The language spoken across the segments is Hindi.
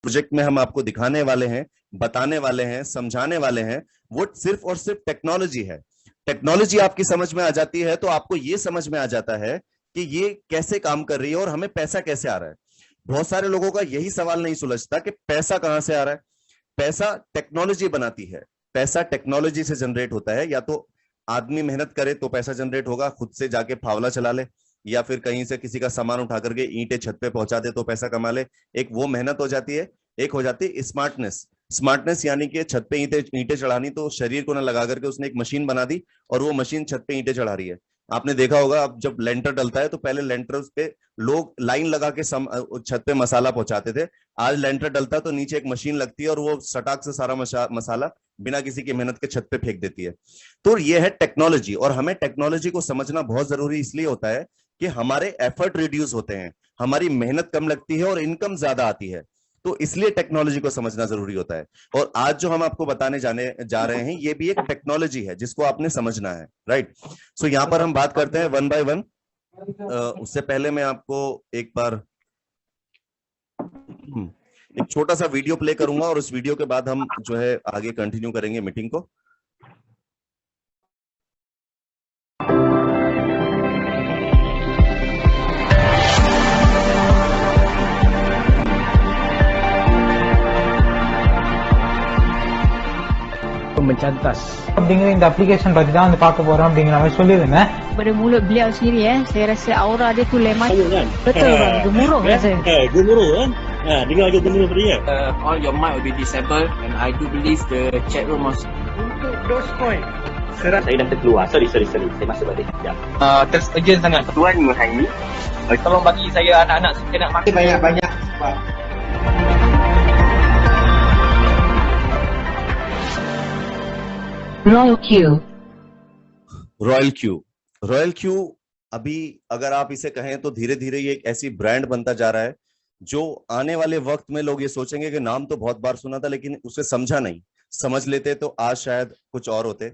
प्रोजेक्ट में हम आपको दिखाने वाले हैं, बताने वाले हैं, समझाने वाले हैं, वो सिर्फ और सिर्फ टेक्नोलॉजी है। टेक्नोलॉजी आपकी समझ में आ जाती है तो आपको ये समझ में आ जाता है कि ये कैसे काम कर रही है और हमें पैसा कैसे आ रहा है। बहुत सारे लोगों का यही सवाल नहीं सुलझता कि पैसा कहां से आ रहा है। पैसा टेक्नोलॉजी बनाती है, पैसा टेक्नोलॉजी से जनरेट होता है। या तो आदमी मेहनत करे तो पैसा जनरेट होगा, खुद से जाके फावला चला ले, या फिर कहीं से किसी का सामान उठा करके ईंटें छत पे पहुंचा दे तो पैसा कमा ले। एक वो मेहनत हो जाती है। एक हो जाती है स्मार्टनेस। स्मार्टनेस यानी कि छत पे ईंटें चढ़ानी, तो शरीर को ना लगा करके उसने एक मशीन बना दी और वो मशीन छत पे ईंटें चढ़ा रही है। आपने देखा होगा, अब जब लेंटर डलता है तो पहले लेंटर पे लोग लाइन लगा के छत पे मसाला पहुंचाते थे। आज लेंटर डलता है तो नीचे एक मशीन लगती है और वो सटाक से सारा मसाला बिना किसी की मेहनत के छत पे फेंक देती है। तो ये है टेक्नोलॉजी। और हमें टेक्नोलॉजी को समझना बहुत जरूरी इसलिए होता है कि हमारे एफर्ट रिड्यूस होते हैं, हमारी मेहनत कम लगती है और इनकम ज्यादा आती है। तो इसलिए टेक्नोलॉजी को समझना जरूरी होता है। और आज जो हम आपको बताने जाने जा रहे हैं ये भी एक टेक्नोलॉजी है जिसको आपने समझना है, राइट। सो यहाँ पर हम बात करते हैं वन बाय वन। उससे पहले मैं आपको एक बार एक छोटा सा वीडियो प्ले करूंगा और उस वीडियो के बाद हम जो है आगे कंटिन्यू करेंगे मीटिंग को। mencantas. Dengan இந்த application பத்தி தான் வந்து பார்க்க போறோம் அப்படிங்கிற மாதிரி சொல்லிருந்தேன். Dari mulut beliau sendiri saya rasa aura dia tu lemah. Betul bang, gemuruh rasanya. Gemuruh kan? Dengar je gemuruh tadi kan? All your mic will be disabled and I do believe the chat room was Untuk Dogecoin. Saya dah terkeluar. Sorry. Saya masuk balik. Ya. tersegan sangat. Tuan Muhammad. Tolong bagi saya anak-anak saya nak makan. Banyak-banyak. Royal queue. Royal Q अभी अगर आप इसे कहें तो धीरे धीरे ये एक ऐसी ब्रांड बनता जा रहा है जो आने वाले वक्त में लोग ये सोचेंगे कि नाम तो बहुत बार सुना था लेकिन उसे समझा नहीं। समझ लेते तो आज शायद कुछ और होते।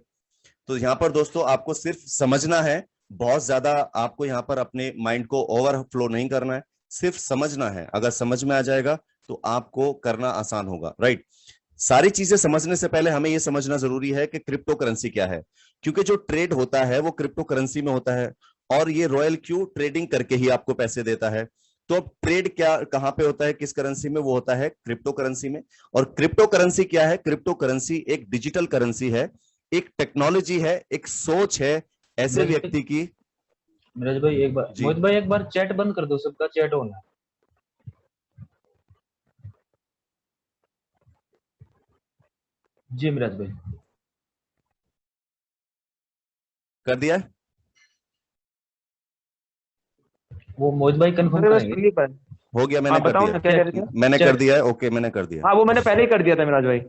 तो यहाँ पर दोस्तों आपको सिर्फ समझना है, बहुत ज्यादा आपको यहाँ पर अपने माइंड को ओवरफ्लो नहीं करना है, सिर्फ समझना है। अगर समझ में आ जाएगा तो आपको करना आसान होगा, राइट। सारी चीजें समझने से पहले हमें यह समझना जरूरी है कि क्रिप्टो करेंसी क्या है, क्योंकि जो ट्रेड होता है वो क्रिप्टो करेंसी में होता है और ये रॉयल क्यू ट्रेडिंग करके ही आपको पैसे देता है। तो अब ट्रेड क्या कहां पे होता है, किस करेंसी में? वो होता है क्रिप्टो करेंसी में। और क्रिप्टो करेंसी क्या है? क्रिप्टो करेंसी एक डिजिटल करेंसी है, एक टेक्नोलॉजी है, एक सोच है ऐसे व्यक्ति की। मिराज भाई एक बार, मोहित भाई एक बार चैट बंद कर दो, सबका चैट ऑन है। जी मिराज भाई कर दिया है? वो मोहित भाई कंफर्म करेंगे। हो गया, मैंने कर दिया। मैंने कर दिया है। ओके, मैंने कर दिया। हाँ वो मैंने पहले ही कर दिया था मिराज भाई।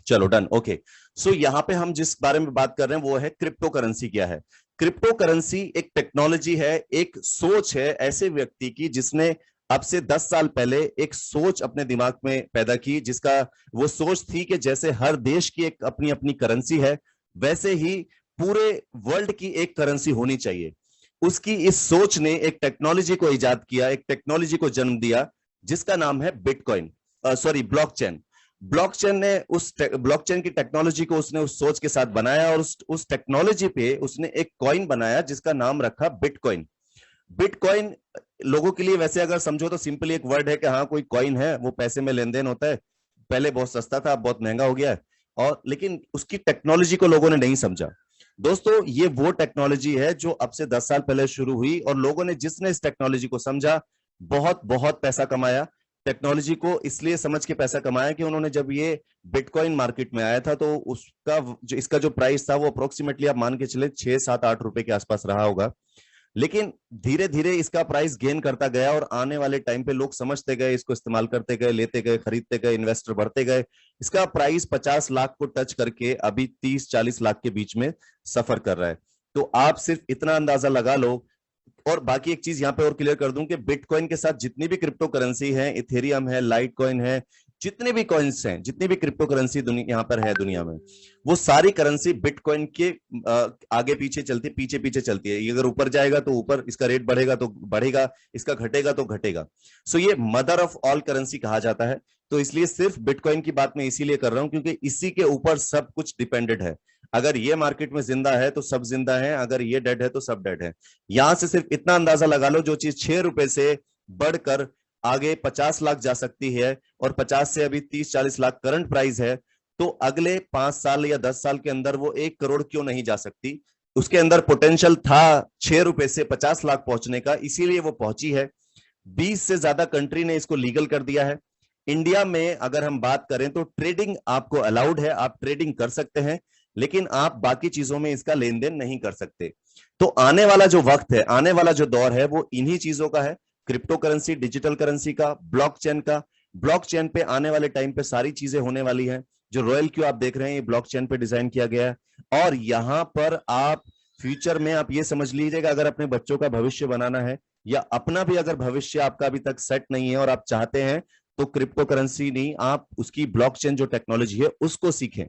चलो डन। ओके, सो यहाँ पे हम जिस बारे में बात कर रहे हैं वो है क्रिप्टो करेंसी क्या है। क्रिप्टो करेंसी एक टेक्नोलॉजी है, एक सोच है ऐसे व्यक्ति की जिसने अब से 10 साल पहले एक सोच अपने दिमाग में पैदा की, जिसका वो सोच थी कि जैसे हर देश की एक अपनी अपनी करेंसी है वैसे ही पूरे वर्ल्ड की एक करेंसी होनी चाहिए। उसकी इस सोच ने एक टेक्नोलॉजी को इजाद किया, एक टेक्नोलॉजी को जन्म दिया जिसका नाम है बिटकॉइन, ब्लॉकचेन। ब्लॉकचेन ने उस ब्लॉकचेन की टेक्नोलॉजी को उसने उस सोच के साथ बनाया और उस टेक्नोलॉजी पे उसने एक कॉइन बनाया जिसका नाम रखा बिटकॉइन। बिटकॉइन लोगों के लिए वैसे अगर समझो तो सिंपली एक वर्ड है कि हाँ कोई कॉइन है, वो पैसे में लेन देन होता है। पहले बहुत सस्ता था, अब बहुत महंगा हो गया है। और लेकिन उसकी टेक्नोलॉजी को लोगों ने नहीं समझा। दोस्तों ये वो टेक्नोलॉजी है जो अब से 10 साल पहले शुरू हुई और लोगों ने जिसने इस टेक्नोलॉजी को समझा बहुत बहुत पैसा कमाया। टेक्नोलॉजी को इसलिए समझ के पैसा कमाया कि उन्होंने जब ये बिटकॉइन मार्केट में आया था तो उसका जो इसका जो प्राइस था वो अप्रोक्सीमेटली आप मान के चले 6-7-8 रुपए के आसपास रहा होगा। लेकिन धीरे धीरे इसका प्राइस गेन करता गया और आने वाले टाइम पे लोग समझते गए, इसको इस्तेमाल करते गए, लेते गए, खरीदते गए, इन्वेस्टर बढ़ते गए। इसका प्राइस 50 लाख को टच करके अभी 30-40 लाख के बीच में सफर कर रहा है। तो आप सिर्फ इतना अंदाजा लगा लो। और बाकी एक चीज यहाँ पे और क्लियर कर दूं कि बिटकॉइन के साथ जितनी भी क्रिप्टो करेंसी है, इथेरियम है, लाइट कॉइन है, जितने भी कॉइन्स हैं, जितनी भी क्रिप्टो करेंसी दुनिया यहाँ पर है दुनिया में, वो सारी करेंसी बिटकॉइन के आगे पीछे चलती है, पीछे पीछे चलती है। ये अगर ऊपर जाएगा तो ऊपर इसका रेट बढ़ेगा तो बढ़ेगा, इसका घटेगा तो घटेगा। सो ये मदर ऑफ ऑल करेंसी कहा जाता है। तो इसलिए सिर्फ बिटकॉइन की बात मैं इसीलिए कर रहा हूं क्योंकि इसी के ऊपर सब कुछ डिपेंडेड है। अगर ये मार्केट में जिंदा है तो सब जिंदा है, अगर ये डेड है तो सब डेड है। यहां से सिर्फ इतना अंदाजा लगा लो, जो चीज 6 रुपए से बढ़कर आगे 50 लाख जा सकती है और 50 से अभी 30-40 लाख करंट प्राइस है, तो अगले 5 साल या 10 साल के अंदर वो 1 करोड़ क्यों नहीं जा सकती? उसके अंदर पोटेंशियल था 6 रुपए से 50 लाख पहुंचने का, इसीलिए वो पहुंची है। 20 से ज्यादा कंट्री ने इसको लीगल कर दिया है। इंडिया में अगर हम बात करें तो ट्रेडिंग आपको अलाउड है, आप ट्रेडिंग कर सकते हैं, लेकिन आप बाकी चीजों में इसका लेन देन नहीं कर सकते। तो आने वाला जो वक्त है, आने वाला जो दौर है, वो इन्हीं चीजों का है, क्रिप्टो करेंसी, डिजिटल करेंसी का, ब्लॉकचेन का। ब्लॉकचेन पे आने वाले टाइम पे सारी चीजें होने वाली हैं। जो रॉयल क्यू आप देख रहे हैं, ये ब्लॉकचेन पे डिजाइन किया गया है। और यहां पर आप फ्यूचर में आप ये समझ लीजिएगा, अगर अपने बच्चों का भविष्य बनाना है या अपना भी अगर भविष्य आपका अभी तक सेट नहीं है और आप चाहते हैं, तो क्रिप्टो करेंसी नहीं, आप उसकी ब्लॉकचेन जो टेक्नोलॉजी है उसको सीखें,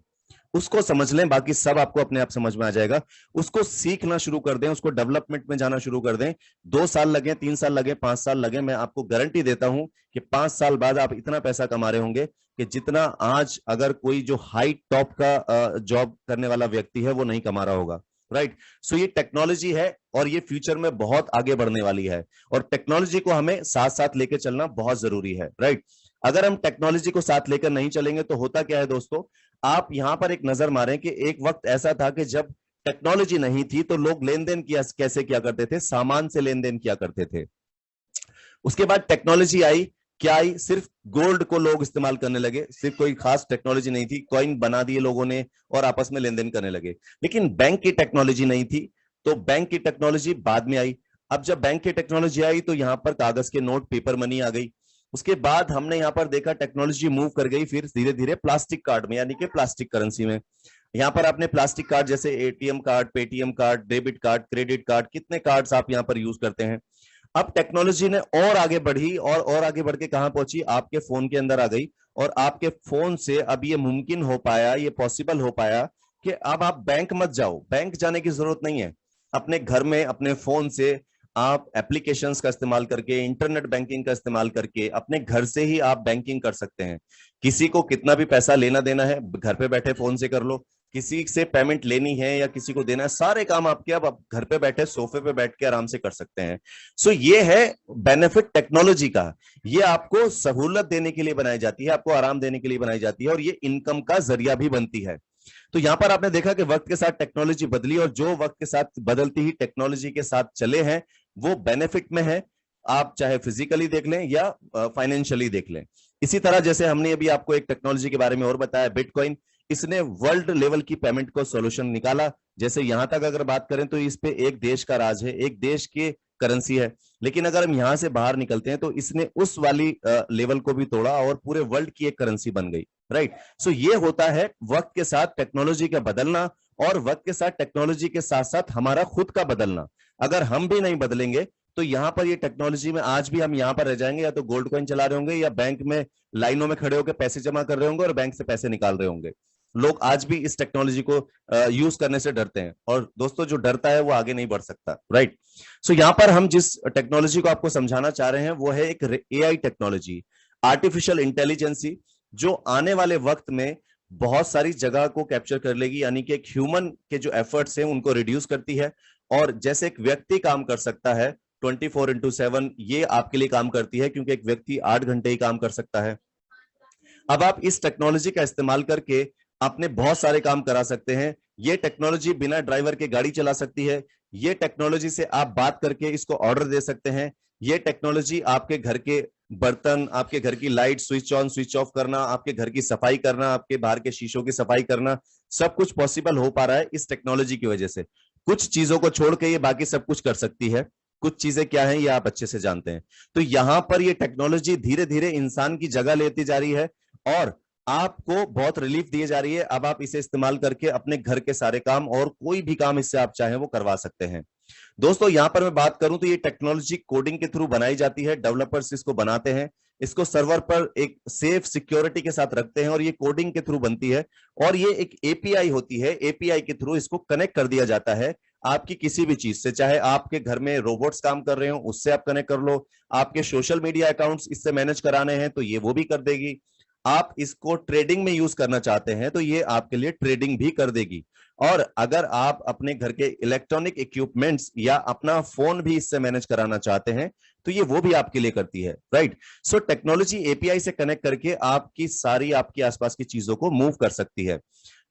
उसको समझ लें, बाकी सब आपको अपने आप समझ में आ जाएगा। उसको सीखना शुरू कर दें, उसको डेवलपमेंट में जाना शुरू कर दें। 2 साल लगे, 3 साल लगे, 5 साल लगे, मैं आपको गारंटी देता हूं कि 5 साल बाद आप इतना पैसा कमा रहे होंगे कि जितना आज अगर कोई जो हाई टॉप का जॉब करने वाला व्यक्ति है वो नहीं कमा रहा होगा। राइट। सो ये टेक्नोलॉजी है और ये फ्यूचर में बहुत आगे बढ़ने वाली है, और टेक्नोलॉजी को हमें साथ साथ लेकर चलना बहुत जरूरी है। राइट। अगर हम टेक्नोलॉजी को साथ लेकर नहीं चलेंगे तो होता क्या है दोस्तों, आप यहां पर एक नजर मारें कि एक वक्त ऐसा था कि जब टेक्नोलॉजी नहीं थी तो लोग लेन देन किया कैसे किया करते थे, सामान से लेन देन किया करते थे। उसके बाद टेक्नोलॉजी आई, क्या आई, सिर्फ गोल्ड को लोग इस्तेमाल करने लगे, सिर्फ कोई खास टेक्नोलॉजी नहीं थी, कॉइन बना दिए लोगों ने और आपस में लेन देन करने लगे। लेकिन बैंक की टेक्नोलॉजी नहीं थी, तो बैंक की टेक्नोलॉजी बाद में आई। अब जब बैंक की टेक्नोलॉजी आई तो यहां पर कागज के नोट, पेपर मनी आ गई। उसके बाद हमने यहां पर देखा टेक्नोलॉजी मूव कर गई फिर धीरे धीरे प्लास्टिक कार्ड में, यानी कि प्लास्टिक करेंसी में। यहां पर आपने प्लास्टिक कार्ड जैसे ATM card, Paytm card, debit card, credit card, कितने कार्ड्स आप यहां पर यूज करते हैं। अब टेक्नोलॉजी ने और आगे बढ़ी और आगे बढ़ के कहां पहुंची, आपके फोन के अंदर आ गई। और आपके फोन से अब ये मुमकिन हो पाया, ये पॉसिबल हो पाया कि अब आप बैंक मत जाओ, बैंक जाने की जरूरत नहीं है। अपने घर में अपने फोन से आप एप्लीकेशंस का इस्तेमाल करके, इंटरनेट बैंकिंग का इस्तेमाल करके अपने घर से ही आप बैंकिंग कर सकते हैं। किसी को कितना भी पैसा लेना देना है घर पे बैठे फोन से कर लो, किसी से पेमेंट लेनी है या किसी को देना है, सारे काम आपके अब आप घर पे बैठे सोफे पे बैठ के आराम से कर सकते हैं। सो ये है बेनिफिट टेक्नोलॉजी का। ये आपको सहूलत देने के लिए बनाई जाती है, आपको आराम देने के लिए बनाई जाती है, और ये इनकम का जरिया भी बनती है। तो यहां पर आपने देखा कि वक्त के साथ टेक्नोलॉजी बदली, और जो वक्त के साथ बदलती ही टेक्नोलॉजी के साथ चले हैं वो बेनिफिट में है। आप चाहे फिजिकली देख लें या फाइनेंशियली देख लें। इसी तरह जैसे हमने अभी आपको एक टेक्नोलॉजी के बारे में और बताया, बिटकॉइन, इसने वर्ल्ड लेवल की पेमेंट को सॉल्यूशन निकाला। जैसे यहां तक अगर बात करें तो इस पे एक देश का राज है, एक देश की करेंसी है, लेकिन अगर हम यहां से बाहर निकलते हैं तो इसने उस वाली लेवल को भी तोड़ा और पूरे वर्ल्ड की एक करेंसी बन गई। राइट। सो ये होता है वक्त के साथ टेक्नोलॉजी का बदलना, और वक्त के साथ टेक्नोलॉजी के साथ साथ हमारा खुद का बदलना। अगर हम भी नहीं बदलेंगे तो यहां पर ये टेक्नोलॉजी में आज भी हम यहां पर रह जाएंगे, या तो गोल्ड कॉइन चला रहे होंगे या बैंक में लाइनों में खड़े होकर पैसे जमा कर रहे होंगे और बैंक से पैसे निकाल रहे होंगे। लोग आज भी इस टेक्नोलॉजी को यूज करने से डरते हैं, और दोस्तों जो डरता है वो आगे नहीं बढ़ सकता। राइट। सो यहां पर हम जिस टेक्नोलॉजी को आपको समझाना चाह रहे हैं वो है एक एआई टेक्नोलॉजी, आर्टिफिशियल इंटेलिजेंसी, जो आने वाले वक्त में बहुत सारी जगह को कैप्चर कर लेगी, यानी कि एक ह्यूमन के जो एफर्ट्स हैं उनको रिड्यूस करती है। और जैसे एक व्यक्ति काम कर सकता है 24/7, ये आपके लिए काम करती है, क्योंकि एक व्यक्ति 8 घंटे ही काम कर सकता है। अब आप इस टेक्नोलॉजी का इस्तेमाल करके आपने बहुत सारे काम करा सकते हैं। ये टेक्नोलॉजी बिना ड्राइवर के गाड़ी चला सकती है। ये टेक्नोलॉजी से आप बात करके इसको ऑर्डर दे सकते हैं। ये टेक्नोलॉजी आपके घर के बर्तन, आपके घर की light switch on switch off करना, आपके घर की सफाई करना, आपके बाहर के शीशों की सफाई करना, सब कुछ पॉसिबल हो पा रहा है इस टेक्नोलॉजी की वजह से। कुछ चीजों को छोड़ के ये बाकी सब कुछ कर सकती है। कुछ चीजें क्या हैं ये आप अच्छे से जानते हैं। तो यहां पर ये टेक्नोलॉजी धीरे धीरे इंसान की जगह लेती जा रही है और आपको बहुत रिलीफ दी जा रही है। अब आप इसे इस्तेमाल करके अपने घर के सारे काम और कोई भी काम इससे आप चाहें वो करवा सकते हैं। दोस्तों यहां पर मैं बात करूं तो ये टेक्नोलॉजी कोडिंग के थ्रू बनाई जाती है, डेवलपर्स इसको बनाते हैं। इसको सर्वर पर एक सेफ सिक्योरिटी के साथ रखते हैं और ये कोडिंग के थ्रू बनती है और ये एक एपीआई होती है। एपीआई के थ्रू इसको कनेक्ट कर दिया जाता है आपकी किसी भी चीज से, चाहे आपके घर में रोबोट्स काम कर रहे हो उससे आप कनेक्ट कर लो, आपके सोशल मीडिया अकाउंट्स इससे मैनेज कराने हैं तो ये वो भी कर देगी, आप इसको ट्रेडिंग में यूज करना चाहते हैं तो ये आपके लिए ट्रेडिंग भी कर देगी, और अगर आप अपने घर के इलेक्ट्रॉनिक इक्विपमेंट्स या अपना फोन भी इससे मैनेज कराना चाहते हैं तो ये वो भी आपके लिए करती है, राइट। सो टेक्नोलॉजी एपीआई से कनेक्ट करके आपकी सारी आपकी आसपास की चीजों को मूव कर सकती है।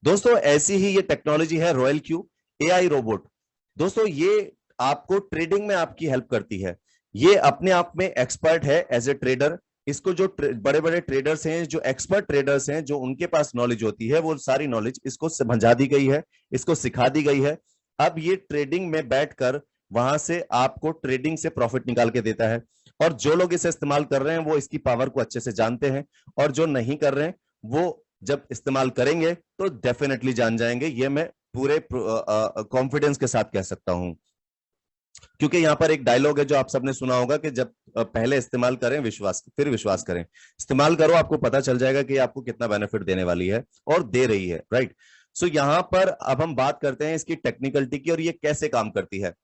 दोस्तों ऐसी ही ये टेक्नोलॉजी है रॉयल क्यू एआई रोबोट। दोस्तों ये आपको ट्रेडिंग में आपकी हेल्प करती है, ये अपने आप में एक्सपर्ट है एज ए ट्रेडर। इसको जो बड़े बड़े ट्रेडर्स हैं, जो एक्सपर्ट ट्रेडर्स हैं, जो उनके पास नॉलेज होती है वो सारी नॉलेज इसको समझा दी गई है, इसको सिखा दी गई है। अब ये ट्रेडिंग में बैठकर वहां से आपको ट्रेडिंग से प्रॉफिट निकाल के देता है, और जो लोग इसे इस्तेमाल कर रहे हैं वो इसकी पावर को अच्छे से जानते हैं, और जो नहीं कर रहे हैं वो जब इस्तेमाल करेंगे तो डेफिनेटली जान जाएंगे। ये मैं पूरे कॉन्फिडेंस के साथ कह सकता हूं, क्योंकि यहां पर एक डायलॉग है जो आप सबने सुना होगा कि जब पहले इस्तेमाल करें विश्वास, फिर विश्वास करें। इस्तेमाल करो, आपको पता चल जाएगा कि आपको कितना बेनिफिट देने वाली है और दे रही है, राइट। सो यहां पर अब हम बात करते हैं इसकी टेक्निकलिटी की और ये कैसे काम करती है।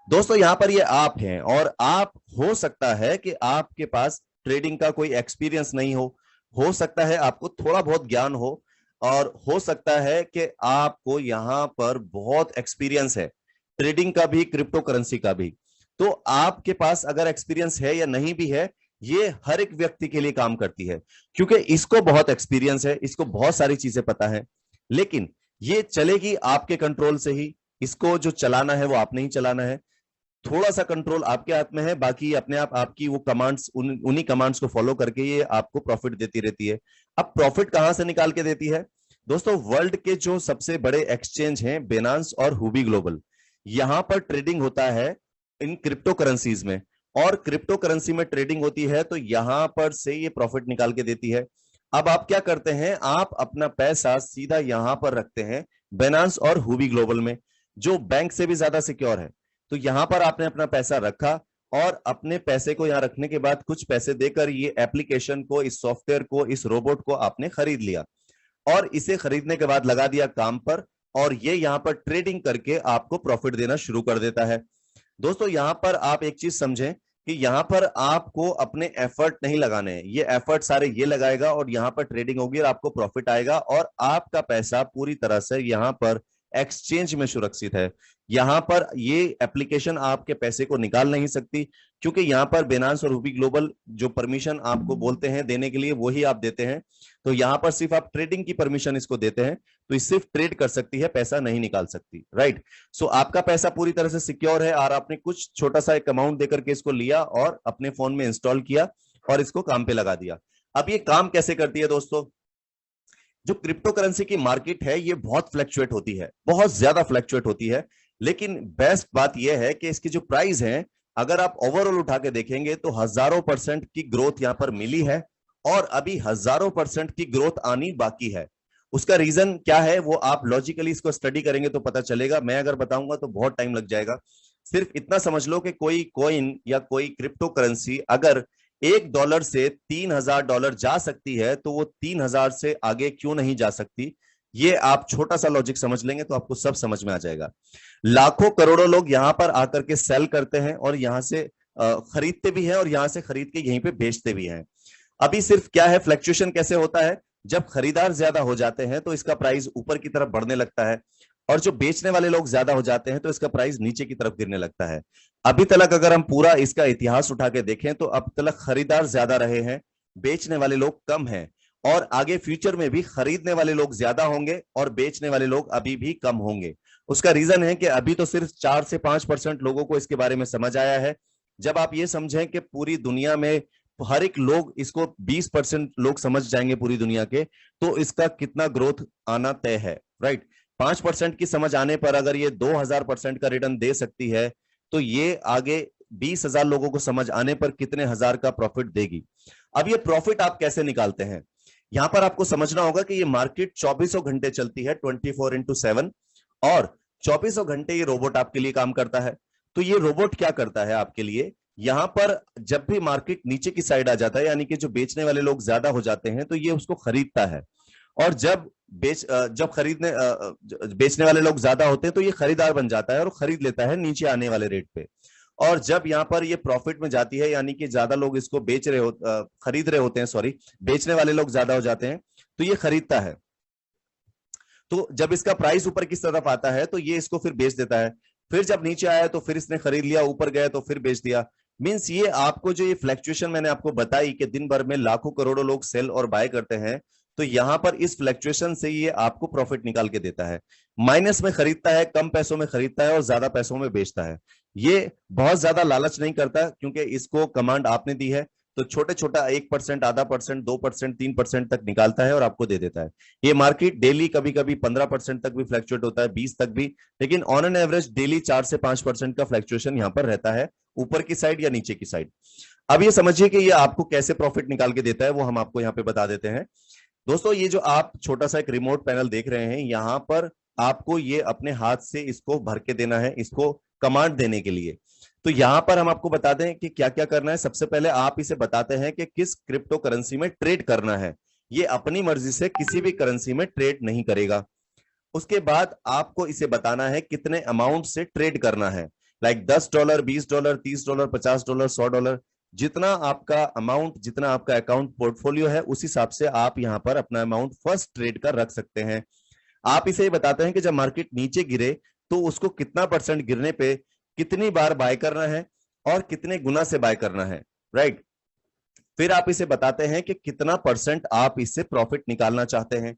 दोस्तों यहां पर ये आप हैं, और आप हो सकता है कि आपके पास ट्रेडिंग का कोई एक्सपीरियंस नहीं हो सकता है आपको थोड़ा बहुत ज्ञान हो सकता है कि आपको यहां पर बहुत एक्सपीरियंस है ट्रेडिंग का भी, क्रिप्टो करेंसी का भी। तो आपके पास अगर एक्सपीरियंस है या नहीं भी है, ये हर एक व्यक्ति के लिए काम करती है, क्योंकि इसको बहुत एक्सपीरियंस है, इसको बहुत सारी चीजें पता है, लेकिन ये चलेगी आपके कंट्रोल से ही। इसको जो चलाना है वो आपने ही चलाना है, थोड़ा सा कंट्रोल आपके हाथ में है, बाकी अपने आप आपकी वो कमांड्स, उन्हीं कमांड्स को फॉलो करके ये आपको प्रॉफिट देती रहती है। अब प्रॉफिट कहां से निकाल के देती है? दोस्तों वर्ल्ड के जो सबसे बड़े एक्सचेंज हैं बेनांस और हुबी ग्लोबल, यहां पर ट्रेडिंग होता है इन क्रिप्टो करेंसीज में, और क्रिप्टो करेंसी में ट्रेडिंग होती है तो यहां पर से ये प्रॉफिट निकाल के देती है। अब आप क्या करते हैं, आप अपना पैसा सीधा यहां पर रखते हैं बेनांस और हुबी ग्लोबल में, जो बैंक से भी ज्यादा सिक्योर है। तो यहां पर आपने अपना पैसा रखा, और अपने पैसे को यहां रखने के बाद कुछ पैसे देकर ये एप्लीकेशन को, इस सॉफ्टवेयर को, इस रोबोट को आपने खरीद लिया, और इसे खरीदने के बाद लगा दिया काम पर, और ये यहां पर ट्रेडिंग करके आपको प्रॉफिट देना शुरू कर देता है। दोस्तों यहां पर आप एक चीज समझें कि यहां पर आपको अपने एफर्ट नहीं लगाने हैं, ये एफर्ट सारे ये लगाएगा और यहां पर ट्रेडिंग होगी और आपको प्रॉफिट आएगा, और आपका पैसा पूरी तरह से यहां पर एक्सचेंज में सुरक्षित है। यहां पर ये एप्लीकेशन आपके पैसे को निकाल नहीं सकती, क्योंकि यहां पर बेनांस और हुबी ग्लोबल जो परमिशन आपको बोलते हैं देने के लिए वही आप देते हैं। तो यहां पर सिर्फ आप ट्रेडिंग की परमिशन इसको देते हैं, तो ये सिर्फ ट्रेड कर सकती है, पैसा नहीं निकाल सकती, राइट। सो आपका पैसा पूरी तरह से सिक्योर है, और आपने कुछ छोटा सा एक अमाउंट देकर के इसको लिया और अपने फोन में इंस्टॉल किया और इसको काम पे लगा दिया। अब ये काम कैसे करती है दोस्तों? जो क्रिप्टो करेंसी की मार्केट है ये बहुत फ्लक्चुएट होती है, बहुत ज्यादा फ्लक्चुएट होती है, लेकिन बेस्ट बात यह है कि इसकी जो प्राइस है, अगर आप ओवरऑल उठा के देखेंगे तो हजारों % की ग्रोथ यहां पर मिली है, और अभी हजारों % की ग्रोथ आनी बाकी है। उसका रीजन क्या है वो आप लॉजिकली इसको स्टडी करेंगे तो पता चलेगा, मैं अगर बताऊंगा तो बहुत टाइम लग जाएगा। सिर्फ इतना समझ लो कि कोई कॉइन या कोई क्रिप्टो करेंसी अगर $1 से $3000 जा सकती है, तो वो 3000 से आगे क्यों नहीं जा सकती? ये आप छोटा सा लॉजिक समझ लेंगे तो आपको सब समझ में आ जाएगा। लाखों करोड़ों लोग यहां पर आकर के सेल करते हैं, और यहां से खरीदते भी हैं, और यहां से खरीद के यहीं पे बेचते भी हैं। अभी सिर्फ क्या है, फ्लक्चुएशन कैसे होता है? जब खरीदार ज्यादा हो जाते हैं तो इसका प्राइस ऊपर की तरफ बढ़ने लगता है, और जो बेचने वाले लोग ज्यादा हो जाते हैं तो इसका प्राइस नीचे की तरफ गिरने लगता है। अभी तक अगर हम पूरा इसका इतिहास उठा के देखें तो अब तक खरीदार ज्यादा रहे हैं, बेचने वाले लोग कम हैं, और आगे फ्यूचर में भी खरीदने वाले लोग ज्यादा होंगे और बेचने वाले लोग अभी भी कम होंगे। उसका रीजन है कि अभी तो सिर्फ 4 से 5% लोगों को इसके बारे में समझ आया है। जब आप ये समझें कि पूरी दुनिया में हर एक लोग इसको 20% लोग समझ जाएंगे पूरी दुनिया के, तो इसका कितना ग्रोथ आना तय है, राइट। 5% की समझ आने पर अगर ये 2000% का रिटर्न दे सकती है, तो ये आगे 20,000 लोगों को समझ आने पर कितने हजार का प्रॉफिट देगी। अब ये प्रॉफिट आप कैसे निकालते हैं? यहां पर आपको समझना होगा कि ये मार्केट 24 घंटे चलती है, 24x7, और 24 घंटे ये रोबोट आपके लिए काम करता है। तो ये रोबोट क्या करता है आपके लिए? यहां पर जब भी मार्केट नीचे की साइड आ जाता है, यानी कि जो बेचने वाले लोग ज्यादा हो जाते हैं, तो ये उसको खरीदता है। और जब बेचने वाले लोग ज्यादा होते हैं तो ये खरीदार बन जाता है और खरीद लेता है नीचे आने वाले रेट पे। और जब यहाँ पर ये प्रॉफिट में जाती है, यानी कि ज्यादा लोग इसको खरीद रहे होते हैं, सॉरी, बेचने वाले लोग ज्यादा हो जाते हैं, तो ये खरीदता है। तो जब इसका प्राइस ऊपर की तरफ आता है तो ये इसको फिर बेच देता है। फिर जब नीचे आया तो फिर इसने खरीद लिया, ऊपर गया तो फिर बेच दिया। मींस ये आपको जो ये फ्लैक्चुएशन मैंने आपको बताई कि दिन भर में लाखों करोड़ों लोग सेल और बाय करते हैं, तो यहां पर इस फ्लैक्चुएशन से ये आपको प्रॉफिट निकाल के देता है। माइनस में खरीदता है, कम पैसों में खरीदता है और ज्यादा पैसों में बेचता है। ये बहुत ज्यादा लालच नहीं करता, क्योंकि इसको कमांड आपने दी है, तो छोटे छोटा 1%, आधा परसेंट, 2%, 3% तक निकालता है और आपको दे देता है। ये मार्केट डेली कभी कभी 15% तक भी फ्लैक्चुएट होता है, 20 तक भी, लेकिन ऑन एन एवरेज डेली 4 से 5% का फ्लैक्चुएशन यहाँ पर रहता है, ऊपर की साइड या नीचे की साइड। अब ये समझिए कि ये आपको कैसे प्रॉफिट निकाल के देता है, वो हम आपको यहाँ पे बता देते हैं। दोस्तों, ये जो आप छोटा सा एक रिमोट पैनल देख रहे हैं, यहाँ पर आपको ये अपने हाथ से इसको भर के देना है, इसको कमांड देने के लिए। तो यहां पर हम आपको बता दें कि क्या क्या करना है। सबसे पहले आप इसे बताते हैं कि किस क्रिप्टो करेंसी में ट्रेड करना है। ये अपनी मर्जी से किसी भी करेंसी में ट्रेड नहीं करेगा। उसके बाद आपको इसे बताना है कितने अमाउंट से ट्रेड करना है, लाइक $10, $20, $30, $50, $100, जितना आपका अमाउंट, जितना आपका अकाउंट पोर्टफोलियो है, उस हिसाब से आप यहां पर अपना अमाउंट फर्स्ट ट्रेड का रख सकते हैं। आप इसे बताते हैं कि जब मार्केट नीचे गिरे तो उसको कितना परसेंट गिरने पे कितनी बार बाय करना है और कितने गुना से बाय करना है, राइट। फिर आप इसे बताते हैं कि कितना परसेंट आप इससे प्रॉफिट निकालना चाहते हैं।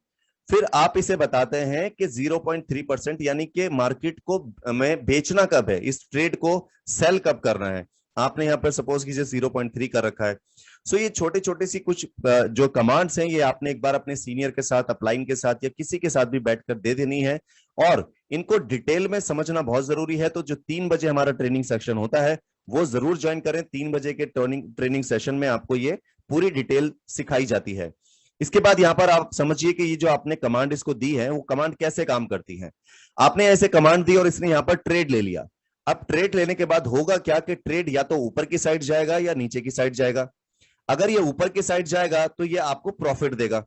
फिर आप इसे बताते हैं कि 0.3%, यानी कि मार्केट को में बेचना कब है, इस ट्रेड को सेल कब करना है। आपने यहाँ पर सपोज कीजिए 0.3 कर रखा है। सो ये छोटे छोटे सी कुछ जो कमांड्स हैं, ये आपने एक बार अपने सीनियर के साथ, अपलाइन के साथ या किसी के साथ भी बैठकर दे देनी है, और इनको डिटेल में समझना बहुत जरूरी है। तो जो 3 बजे हमारा ट्रेनिंग सेक्शन होता है वो जरूर ज्वाइन करें। 3 बजे के ट्रेनिंग सेशन में आपको ये पूरी डिटेल सिखाई जाती है। इसके बाद यहाँ पर आप समझिए कि ये जो आपने कमांड इसको दी है, वो कमांड कैसे काम करती है। आपने ऐसे कमांड दी और इसने यहाँ पर ट्रेड ले लिया। अब ट्रेड लेने के बाद होगा क्या कि ट्रेड या तो ऊपर की साइड जाएगा या नीचे की साइड जाएगा। अगर ये ऊपर की साइड जाएगा तो ये आपको प्रॉफिट देगा,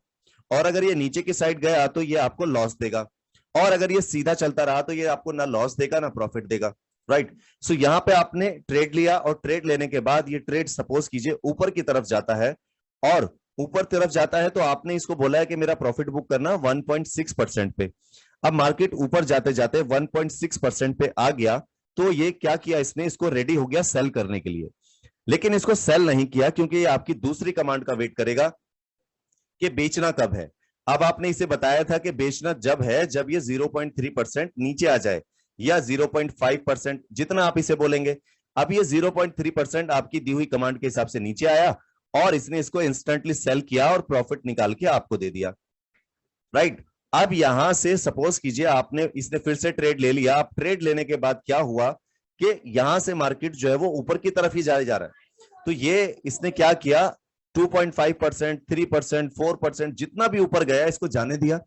और अगर ये नीचे की साइड गया तो ये आपको लॉस देगा, और अगर ये सीधा चलता रहा तो ये आपको ना लॉस देगा ना प्रॉफिट देगा, राइट। सो यहाँ पे आपने ट्रेड लिया, और ट्रेड लेने के बाद ये ट्रेड सपोज कीजिए ऊपर की तरफ जाता है, और ऊपर तरफ जाता है तो आपने इसको बोला है कि मेरा प्रॉफिट बुक करना 1.6% पे। अब मार्केट ऊपर जाते जाते 1.6% पे आ गया, तो ये क्या किया इसने, इसको रेडी हो गया सेल करने के लिए। लेकिन इसको सेल नहीं किया, क्योंकि ये आपकी दूसरी कमांड का वेट करेगा कि बेचना कब है। अब आपने इसे बताया था कि बेचना जब है जब ये 0.3% नीचे आ जाए, या 0.5%, जितना आप इसे बोलेंगे। अब ये 0.3% आपकी दी हुई कमांड के हिसाब से नीचे आया, और इसने इसको इंस्टेंटली सेल किया और प्रॉफिट निकाल के आपको दे दिया, राइट। अब यहां से सपोज कीजिए आपने, इसने फिर से ट्रेड ले लिया। अब ट्रेड लेने के बाद क्या हुआ कि यहां से मार्केट जो है वो ऊपर की तरफ ही जा रहा है। तो ये इसने क्या किया, 2.5%, 3%, 4%, जितना भी ऊपर गया इसको जाने दिया,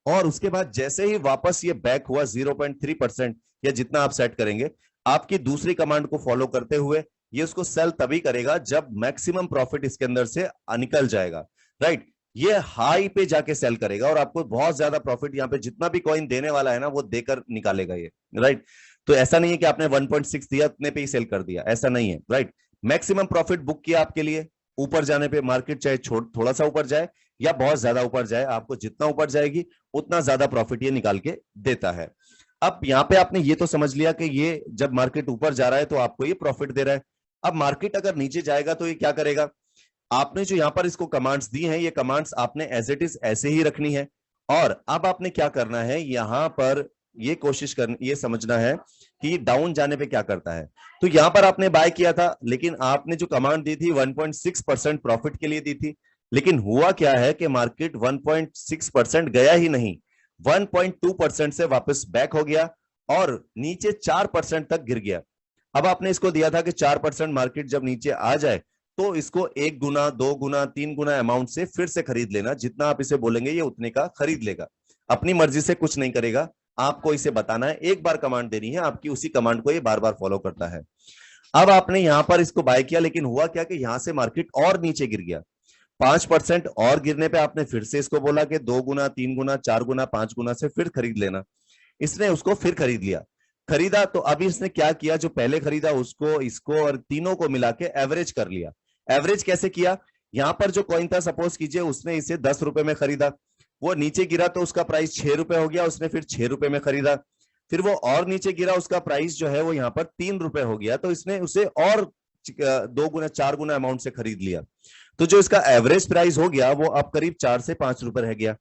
और उसके बाद जैसे ही वापस ये बैक हुआ 0.3% या जितना आप सेट करेंगे, आपकी दूसरी कमांड को फॉलो करते हुए ये उसको सेल तभी करेगा जब मैक्सिमम प्रॉफिट इसके अंदर से निकल जाएगा, राइट। ये हाई पे जाके सेल करेगा और आपको बहुत ज्यादा प्रॉफिट, यहाँ पे जितना भी कॉइन देने वाला है ना वो देकर निकालेगा ये, राइट। तो ऐसा नहीं है कि आपने 1.6 दिया उतने पे ही सेल कर दिया, ऐसा नहीं है, राइट। मैक्सिमम प्रॉफिट बुक किया आपके लिए। ऊपर जाने पे मार्केट चाहे थोड़ा सा ऊपर जाए या बहुत ज्यादा ऊपर जाए, आपको जितना ऊपर जाएगी उतना ज्यादा प्रॉफिट ये निकाल के देता है। अब यहाँ पे आपने ये तो समझ लिया कि ये जब मार्केट ऊपर जा रहा है तो आपको ये प्रॉफिट दे रहा है। अब मार्केट अगर नीचे जाएगा तो ये क्या करेगा। आपने जो यहाँ पर इसको कमांड्स दी हैं, ये कमांड्स आपने एज इट इज ऐसे ही रखनी है। और अब आपने क्या करना है, यहाँ पर ये कोशिश करनी, ये समझना है कि डाउन जाने पे क्या करता है। तो यहाँ पर आपने बाय किया था, लेकिन आपने जो कमांड दी थी 1.6% प्रॉफिट के लिए दी थी, लेकिन हुआ क्या है कि मार्केट 1.6% गया ही नहीं, 1.2% से वापस बैक हो गया और नीचे 4% तक गिर गया। अब आपने इसको दिया था कि 4% मार्केट जब नीचे आ जाए तो इसको 1 गुना, 2 गुना, 3 गुना अमाउंट से फिर से खरीद लेना। जितना आप इसे बोलेंगे ये उतने का खरीद लेगा, अपनी मर्जी से कुछ नहीं करेगा। आपको इसे बताना है, एक बार कमांड देनी है, आपकी उसी कमांड को ये बार बार फॉलो करता है। अब आपने यहां पर इसको बाय किया, लेकिन हुआ क्या कि यहां से मार्केट और नीचे गिर गया। 5% और गिरने पे आपने फिर से इसको बोला कि 2 गुना, 3 गुना, 4 गुना, 5 गुना से फिर खरीद लेना। इसने उसको फिर खरीद लिया। खरीदा तो अभी इसने क्या किया, जो पहले खरीदा उसको, इसको और तीनों को मिला के एवरेज कर लिया। एवरेज कैसे किया, यहां पर जो कॉइन था सपोज कीजिए उसने इसे 10 रुपए में खरीदा, वो नीचे गिरा तो उसका प्राइस 6 रुपए हो गया, उसने फिर 6 रुपए में खरीदा। फिर वो और नीचे गिरा, उसका प्राइस जो है वो यहाँ पर 3 रुपए हो गया, तो इसने उसे और 2 गुना 4 गुना अमाउंट से खरीद लिया। तो जो इसका एवरेज प्राइस हो गया वो अब करीब 4 से 5 रुपए रह गया।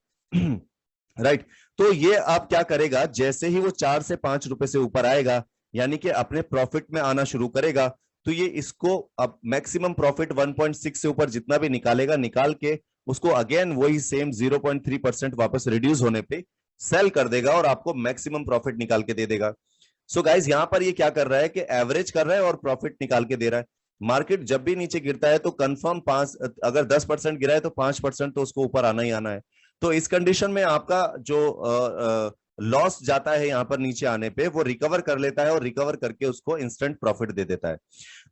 राइट। तो ये अब क्या करेगा, जैसे ही वो 4 से 5 रुपए से ऊपर आएगा, यानी कि अपने प्रॉफिट में आना शुरू करेगा, तो ये इसको अब मैक्सिमम प्रॉफिट 1.6 से ऊपर जितना भी निकालेगा, निकाल के उसको अगेन वही सेम 0.3% वापस रिड्यूस होने पे सेल कर देगा और आपको मैक्सिमम प्रॉफिट निकाल के दे देगा। सो गाइस यहां पर ये क्या कर रहा है कि एवरेज कर रहा है और प्रॉफिट निकाल के दे रहा है। मार्केट जब भी नीचे गिरता है तो कंफर्म 5, अगर 10% गिरा है तो 5% तो उसको ऊपर आना ही आना है। तो इस कंडीशन में आपका जो लॉस जाता है यहां पर नीचे आने पे, वो रिकवर कर लेता है और रिकवर करके उसको इंस्टेंट प्रॉफिट दे देता है।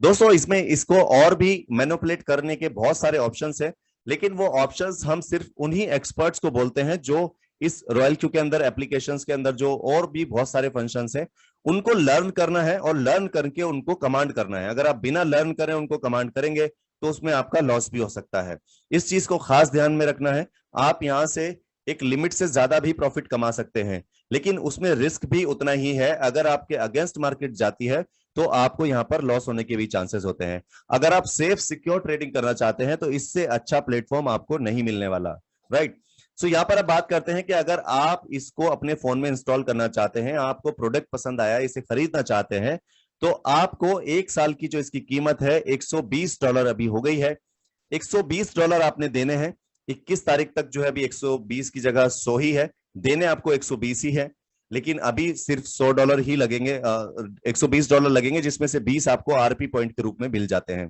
दोस्तों इसमें इसको और भी मैनिपुलेट करने के बहुत सारे ऑप्शंस हैं, लेकिन वो ऑप्शंस हम सिर्फ उन्हीं एक्सपर्ट्स को बोलते हैं जो इस रॉयल क्यू के अंदर, एप्लीकेशंस के अंदर जो और भी बहुत सारे फंक्शंस हैं उनको लर्न करना है और लर्न करके उनको कमांड करना है। अगर आप बिना लर्न करें उनको कमांड करेंगे तो उसमें आपका लॉस भी हो सकता है। इस चीज को खास ध्यान में रखना है। आप यहां से एक लिमिट से ज्यादा भी प्रॉफिट कमा सकते हैं, लेकिन उसमें रिस्क भी उतना ही है। अगर आपके अगेंस्ट मार्केट जाती है तो आपको यहां पर लॉस होने के भी चांसेस होते हैं। अगर आप सेफ सिक्योर ट्रेडिंग करना चाहते हैं तो इससे अच्छा प्लेटफॉर्म आपको नहीं मिलने वाला। राइट। सो यहां पर अब बात करते हैं कि अगर आप इसको अपने फोन में इंस्टॉल करना चाहते हैं, आपको प्रोडक्ट पसंद आया, इसे खरीदना चाहते हैं, तो आपको 1 साल की जो इसकी कीमत है $120 अभी हो गई है। $120 आपने देने हैं। 21 तारीख तक जो है अभी 120 की जगह 100 ही है, देने आपको 120 ही है, लेकिन अभी सिर्फ $100 ही लगेंगे, $120 लगेंगे, जिसमें से 20 आपको आरपी पॉइंट के रूप में मिल जाते हैं।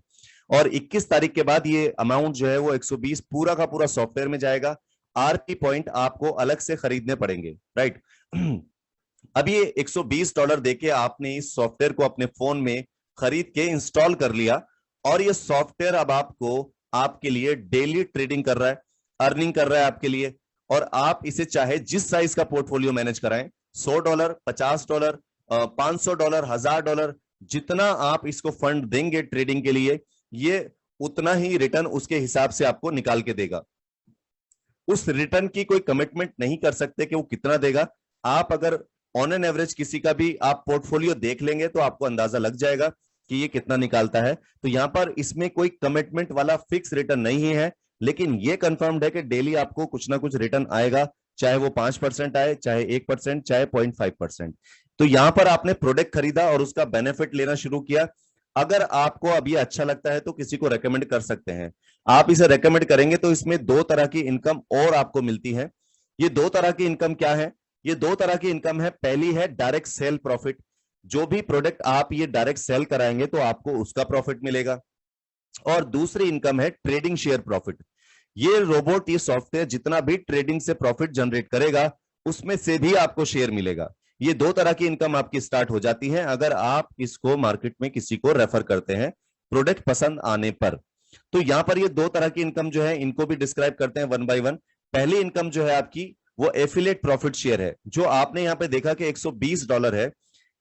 और 21 तारीख के बाद ये अमाउंट जो है वो 120 पूरा का पूरा सॉफ्टवेयर में जाएगा। आरपी पॉइंट आपको अलग से खरीदने पड़ेंगे। राइट। अब ये $120 देके आपने इस सॉफ्टवेयर को अपने फोन में खरीद के इंस्टॉल कर लिया और ये सॉफ्टवेयर अब आपको आपके लिए डेली ट्रेडिंग कर रहा है, अर्निंग कर रहा है आपके लिए। और आप इसे चाहे जिस साइज का पोर्टफोलियो मैनेज कराएं, $100, $50, $500, $1000, जितना आप इसको फंड देंगे ट्रेडिंग के लिए, ये उतना ही रिटर्न उसके हिसाब से आपको निकाल के देगा। उस रिटर्न की कोई कमिटमेंट नहीं कर सकते कि वो कितना देगा। आप अगर ऑन एन एवरेज किसी का भी आप पोर्टफोलियो देख लेंगे तो आपको अंदाजा लग जाएगा कि ये कितना निकालता है। तो यहां पर इसमें कोई कमिटमेंट वाला फिक्स रिटर्न नहीं है, लेकिन ये कंफर्म्ड है कि डेली आपको कुछ ना कुछ रिटर्न आएगा, चाहे वो 5% आए, चाहे 1%, चाहे 0.5%। तो यहां पर आपने प्रोडक्ट खरीदा और उसका बेनिफिट लेना शुरू किया। अगर आपको अभी अच्छा लगता है तो किसी को रेकमेंड कर सकते हैं। आप इसे रेकमेंड करेंगे तो इसमें 2 तरह की इनकम और आपको मिलती है। ये 2 तरह की इनकम क्या है? ये 2 तरह की इनकम है। पहली है डायरेक्ट सेल प्रॉफिट। जो भी प्रोडक्ट आप ये डायरेक्ट सेल कराएंगे तो आपको उसका प्रॉफिट मिलेगा। और दूसरी इनकम है ट्रेडिंग शेयर प्रॉफिट। ये रोबोट, ये सॉफ्टवेयर जितना भी ट्रेडिंग से प्रॉफिट जनरेट करेगा उसमें से भी आपको शेयर मिलेगा। ये 2 तरह की इनकम आपकी स्टार्ट हो जाती है अगर आप इसको मार्केट में किसी को रेफर करते हैं प्रोडक्ट पसंद आने पर। तो यहां पर ये 2 तरह की इनकम जो है इनको भी डिस्क्राइब करते हैं वन बाय वन। पहली इनकम जो है आपकी वो एफिलिएट प्रॉफिट शेयर है, जो आपने यहां पे देखा कि $120 है।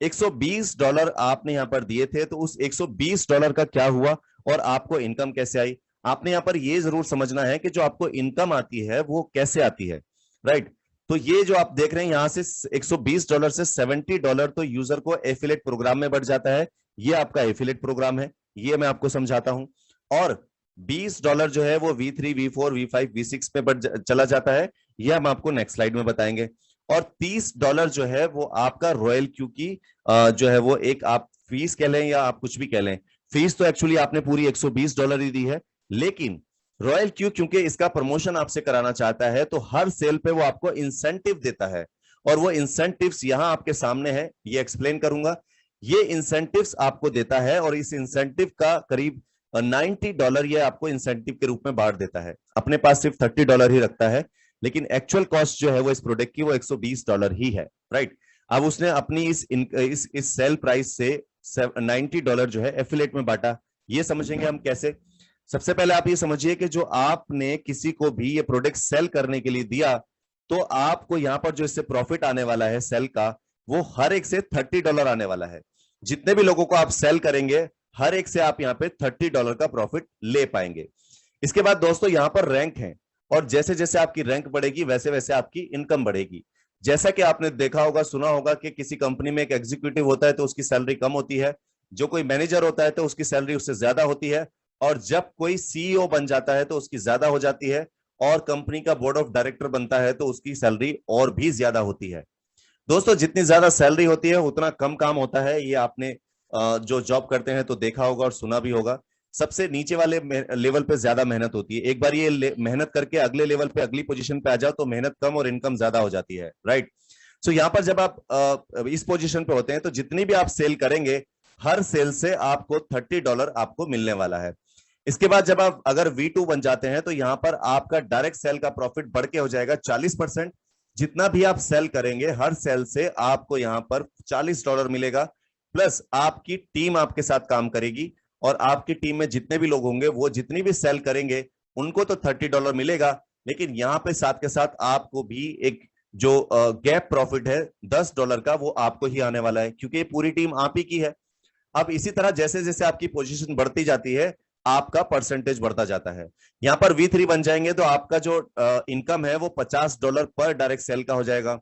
$120 आपने यहां पर दिए थे, तो उस $120 का क्या हुआ और आपको इनकम कैसे आई? आपने यहां पर ये जरूर समझना है कि जो आपको इनकम आती है वो कैसे आती है। राइट। तो ये जो आप देख रहे हैं यहां से $120 से $70 तो यूजर को एफिलिएट प्रोग्राम में बढ़ जाता है। ये आपका एफिलिएट प्रोग्राम है, ये मैं आपको समझाता हूं। और $20 जो है वो V3, V4, V5, V6 पे बढ़ चला जाता है, ये हम आपको नेक्स्ट स्लाइड में बताएंगे। और $30 जो है वो आपका रॉयल क्यू की जो है वो एक आप फीस कह लें या आप कुछ भी कह लें। फीस तो एक्चुअली आपने पूरी $120 ही दी है, लेकिन रॉयल क्यू क्योंकि इसका प्रमोशन आपसे कराना चाहता है तो हर सेल पे वो आपको इंसेंटिव देता है। और वो इंसेंटिव्स यहां आपके सामने है, ये एक्सप्लेन करूंगा। ये इंसेंटिव्स आपको देता है और इस इंसेंटिव का करीब $90 ये आपको इंसेंटिव के रूप में बांट देता है। अपने पास सिर्फ $30 ही रखता है, लेकिन एक्चुअल कॉस्ट जो है वो इस प्रोडक्ट की वो $120 ही है। राइट। अब उसने अपनी इस सेल प्राइस से $90 जो है एफिलिएट में बांटा। ये समझेंगे हम कैसे। सबसे पहले आप ये समझिए कि जो आपने किसी को भी ये प्रोडक्ट सेल करने के लिए दिया, तो आपको यहां पर जो इससे प्रॉफिट आने वाला है सेल का, वो हर एक से $30 आने वाला है। जितने भी लोगों को आप सेल करेंगे, हर एक से आप यहाँ पे $30 का प्रॉफिट ले पाएंगे। इसके बाद दोस्तों यहाँ पर रैंक है, और जैसे जैसे आपकी रैंक बढ़ेगी वैसे वैसे आपकी इनकम बढ़ेगी। जैसा कि आपने देखा होगा, सुना होगा कि किसी कंपनी में एक एग्जीक्यूटिव होता है तो उसकी सैलरी कम होती है, जो कोई मैनेजर होता है तो उसकी सैलरी उससे ज्यादा होती है, और जब कोई सीईओ बन जाता है तो उसकी ज्यादा हो जाती है, और कंपनी का बोर्ड ऑफ डायरेक्टर बनता है तो उसकी सैलरी और भी ज्यादा होती है। दोस्तों जितनी ज्यादा सैलरी होती है उतना कम काम होता है। ये आपने जो जॉब करते हैं तो देखा होगा और सुना भी होगा। सबसे नीचे वाले लेवल पे ज्यादा मेहनत होती है। एक बार ये मेहनत करके अगले लेवल पे, अगली पोजीशन पे आ जाओ तो मेहनत कम और इनकम ज्यादा हो जाती है, राइट। सो यहाँ पर जब आप इस पोजीशन पे होते हैं तो जितनी भी आप सेल करेंगे, हर सेल से आपको $30 आपको मिलने वाला है। इसके बाद जब आप अगर V2 बन जाते हैं तो यहाँ पर आपका डायरेक्ट सेल का प्रॉफिट बढ़ के हो जाएगा 40%। जितना भी आप सेल करेंगे, हर सेल से आपको यहाँ पर $40 मिलेगा, प्लस आपकी टीम आपके साथ काम करेगी, और आपकी टीम में जितने भी लोग होंगे वो जितनी भी सेल करेंगे उनको तो $30 मिलेगा, लेकिन यहाँ पे साथ के साथ आपको भी एक जो गैप प्रॉफिट है $10 का, वो आपको ही आने वाला है, क्योंकि ये पूरी टीम आप ही की है। अब इसी तरह जैसे जैसे आपकी पोजीशन बढ़ती जाती है, आपका परसेंटेज बढ़ता जाता है। यहां पर V3 बन जाएंगे तो आपका जो इनकम है वो $50 पर डायरेक्ट सेल का हो जाएगा।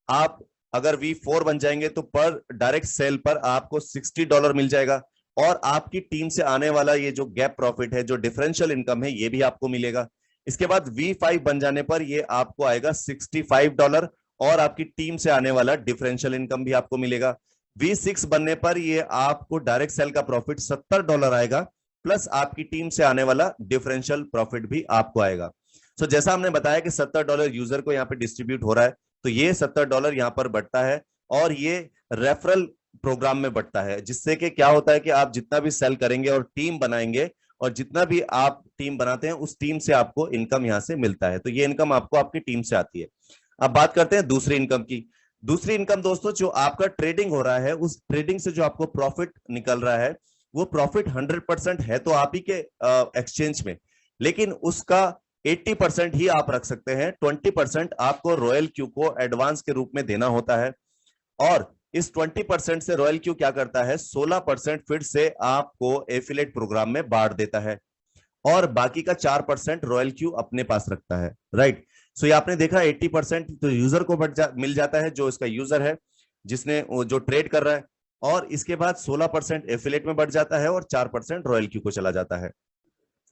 आप अगर V4 बन जाएंगे तो पर डायरेक्ट सेल पर आपको $60 मिल जाएगा, और आपकी टीम से आने वाला ये जो गैप प्रॉफिट है, जो डिफरेंशियल इनकम है, ये भी आपको मिलेगा। इसके बाद V5 बन जाने पर ये आपको आएगा $65, और आपकी टीम से आने वाला डिफरेंशियल इनकम भी आपको मिलेगा। V6 बनने पर ये आपको डायरेक्ट सेल का प्रॉफिट $70 आएगा, प्लस आपकी टीम से आने वाला डिफरेंशियल प्रॉफिट भी आपको आएगा। सो जैसा हमने बताया कि $70 यूजर को यहाँ पे डिस्ट्रीब्यूट हो रहा है, तो ये $70 यहाँ पर बढ़ता है, और ये रेफरल प्रोग्राम में बढ़ता है, जिससे कि क्या होता है कि आप जितना भी सेल करेंगे और टीम बनाएंगे, और जितना भी आप टीम बनाते हैं उस टीम से आपको इनकम यहाँ से मिलता है। तो ये इनकम आपको आपकी टीम से आती है। अब बात करते हैं दूसरी इनकम की। दूसरी इनकम दोस्तों, जो आपका ट्रेडिंग हो रहा है, उस ट्रेडिंग से जो आपको प्रॉफिट निकल रहा है, वो प्रॉफिट 100% है तो आप ही के एक्सचेंज में, लेकिन उसका 80% ही आप रख सकते हैं। 20% आपको रॉयल क्यू को एडवांस के रूप में देना होता है, और इस 20% से रॉयल क्यू क्या करता है, 16% फिर से आपको एफिलिएट प्रोग्राम में बांट देता है, और बाकी का 4% रॉयल क्यू अपने पास रखता है, राइट। सो ये आपने देखा 80% तो यूजर को मिल जाता है, जो इसका यूजर है, जिसने जो ट्रेड कर रहा है, और इसके बाद 16% एफिलिएट में बढ़ जाता है, और 4% रॉयल क्यू को चला जाता है,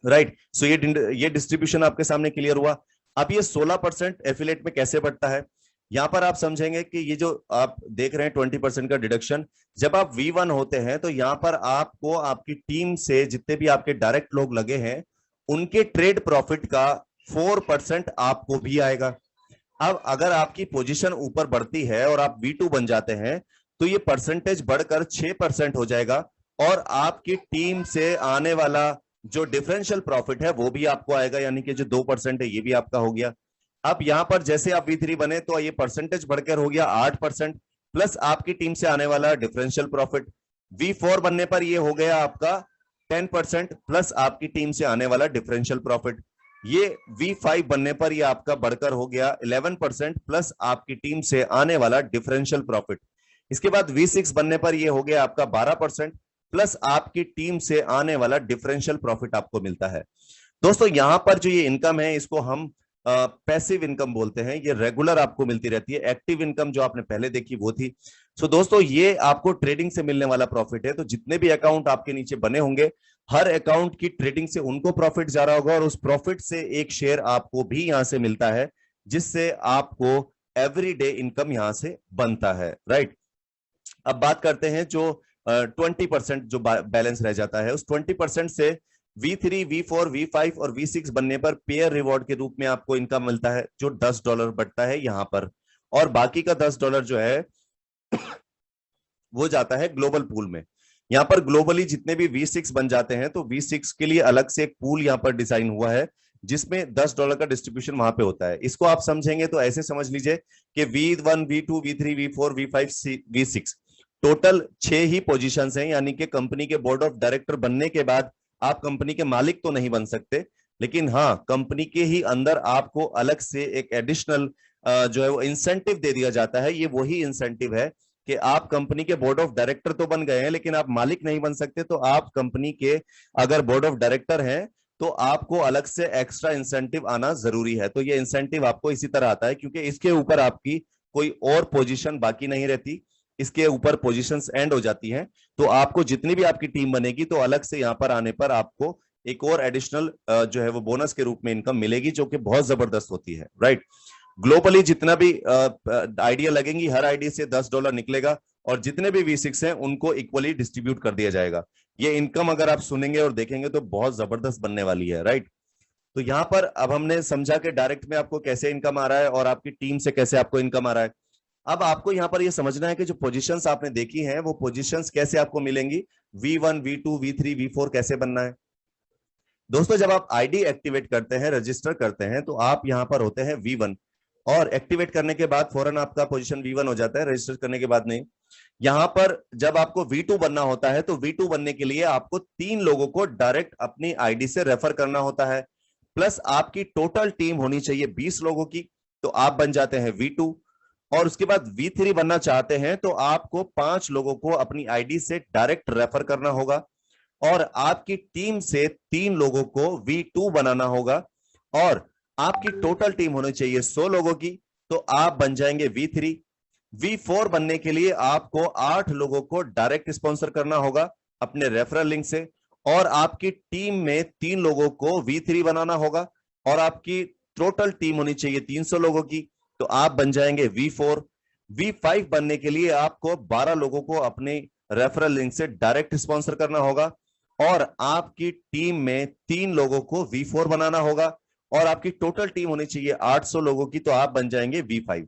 राइट। सो ये डिस्ट्रीब्यूशन आपके सामने क्लियर हुआ। अब ये 16% एफिलिएट में कैसे बढ़ता है, यहां पर आप समझेंगे कि ये जो आप देख रहे हैं 20% का डिडक्शन, जब आप V1 होते हैं तो यहां पर आपको आपकी टीम से जितने भी आपके डायरेक्ट लोग लगे हैं, उनके ट्रेड प्रॉफिट का 4% आपको भी आएगा। अब अगर आपकी पोजीशन ऊपर बढ़ती है और आप V2 बन जाते हैं, तो ये परसेंटेज बढ़कर 6% हो जाएगा, और आपकी टीम से आने वाला जो डिफरेंशियल प्रॉफिट है वो भी आपको आएगा, यानी कि जो 2% है ये भी आपका हो गया। अब यहां पर जैसे आप V3 बने तो ये परसेंटेज बढ़कर हो गया 8%, प्लस आपकी टीम से आने वाला डिफरेंशियल प्रॉफिट। V4 बनने पर ये हो गया आपका 10%, प्लस आपकी टीम से आने वाला डिफरेंशियल प्रॉफिट। ये V5 बनने पर ये आपका बढ़कर हो गया 11%, प्लस आपकी टीम से आने वाला डिफरेंशियल प्रॉफिट। इसके बाद V6 बनने पर ये हो गया आपका 12%, प्लस आपकी टीम से आने वाला डिफरेंशियल प्रॉफिट आपको मिलता है। दोस्तों यहां पर जो ये इनकम है, इसको हम पैसिव इनकम बोलते हैं। ये रेगुलर आपको मिलती रहती है। एक्टिव इनकम जो आपने पहले देखी वो थी। सो दोस्तों ये आपको ट्रेडिंग से मिलने वाला प्रॉफिट है। तो जितने भी अकाउंट आपके नीचे बने होंगे, हर अकाउंट की ट्रेडिंग से उनको प्रॉफिट जा रहा होगा, और उस प्रॉफिट से एक शेयर आपको भी यहां से मिलता है, जिससे आपको एवरीडे इनकम यहां से बनता है, राइट। अब बात करते हैं जो 20% जो बैलेंस रह जाता है, उस 20% से V3, V4, V5 और V6 बनने पर पेयर रिवॉर्ड के रूप में आपको इनकम मिलता है, जो $10 बढ़ता है यहां पर, और बाकी का $10 जो है वो जाता है ग्लोबल पूल में। यहां पर ग्लोबली जितने भी V6 बन जाते हैं, तो V6 के लिए अलग से एक पूल यहां पर डिजाइन हुआ है, जिसमें $10 का डिस्ट्रीब्यूशन वहां पे होता है। इसको आप समझेंगे तो ऐसे समझ लीजिए कि V1, V2, V3, V4, V5, V6 total 6 ही पोजीशंस हैं, यानी कि कंपनी के बोर्ड ऑफ डायरेक्टर बनने के बाद आप कंपनी के मालिक तो नहीं बन सकते, लेकिन हाँ कंपनी के ही अंदर आपको अलग से एक एडिशनल जो है वो इंसेंटिव दे दिया जाता है। ये वही इंसेंटिव है कि आप कंपनी के बोर्ड ऑफ डायरेक्टर तो बन गए हैं, लेकिन आप मालिक नहीं बन सकते। तो आप कंपनी के अगर बोर्ड ऑफ डायरेक्टर हैं तो आपको अलग से एक्स्ट्रा इंसेंटिव आना जरूरी है। तो ये इंसेंटिव आपको इसी तरह आता है, क्योंकि इसके ऊपर आपकी कोई और पोजीशन बाकी नहीं रहती, इसके ऊपर पोजीशंस एंड हो जाती हैं। तो आपको जितनी भी आपकी टीम बनेगी तो अलग से यहाँ पर आने पर आपको एक और एडिशनल जो है वो बोनस के रूप में इनकम मिलेगी, जो कि बहुत जबरदस्त होती है, राइट। ग्लोबली जितना भी आइडिया लगेंगी, हर आईडी से $10 निकलेगा और जितने भी V6 हैं उनको इक्वली डिस्ट्रीब्यूट कर दिया जाएगा। ये इनकम अगर आप सुनेंगे और देखेंगे तो बहुत जबरदस्त बनने वाली है, राइट। तो यहां पर अब हमने समझा कि डायरेक्ट में आपको कैसे इनकम आ रहा है और आपकी टीम से कैसे आपको इनकम आ रहा है। अब आपको यहां पर यह समझना है कि जो पोजीशंस आपने देखी हैं वो पोजीशंस कैसे आपको मिलेंगी, V1, V2, V3, V4 कैसे बनना है। दोस्तों जब आप आईडी एक्टिवेट करते हैं, रजिस्टर करते हैं, तो आप यहां पर होते हैं V1 और एक्टिवेट करने के बाद फौरन आपका पोजीशन V1 हो जाता है, रजिस्टर करने के बाद नहीं। यहां पर जब आपको V2 बनना होता है तो V2 बनने के लिए आपको 3 लोगों को डायरेक्ट अपनी आईडी से रेफर करना होता है, प्लस आपकी टोटल टीम होनी चाहिए 20 लोगों की, तो आप बन जाते हैं V2। और उसके बाद V3 बनना चाहते हैं तो आपको 5 लोगों को अपनी आईडी से डायरेक्ट रेफर करना होगा और आपकी टीम से 3 लोगों को V2 बनाना होगा और आपकी टोटल टीम होनी चाहिए 100 लोगों की, तो आप बन जाएंगे V3। V4 बनने के लिए आपको 8 लोगों को डायरेक्ट स्पॉन्सर करना होगा अपने रेफरल लिंक से और आपकी टीम में 3 लोगों को V3 बनाना होगा और आपकी टोटल टीम होनी चाहिए 300 लोगों की, तो आप बन जाएंगे V4। V5 बनने के लिए आपको 12 लोगों को अपने रेफरल लिंक से डायरेक्ट स्पॉन्सर करना होगा और आपकी टीम में 3 लोगों को V4 बनाना होगा और आपकी टोटल टीम होनी चाहिए 800 लोगों की, तो आप बन जाएंगे V5।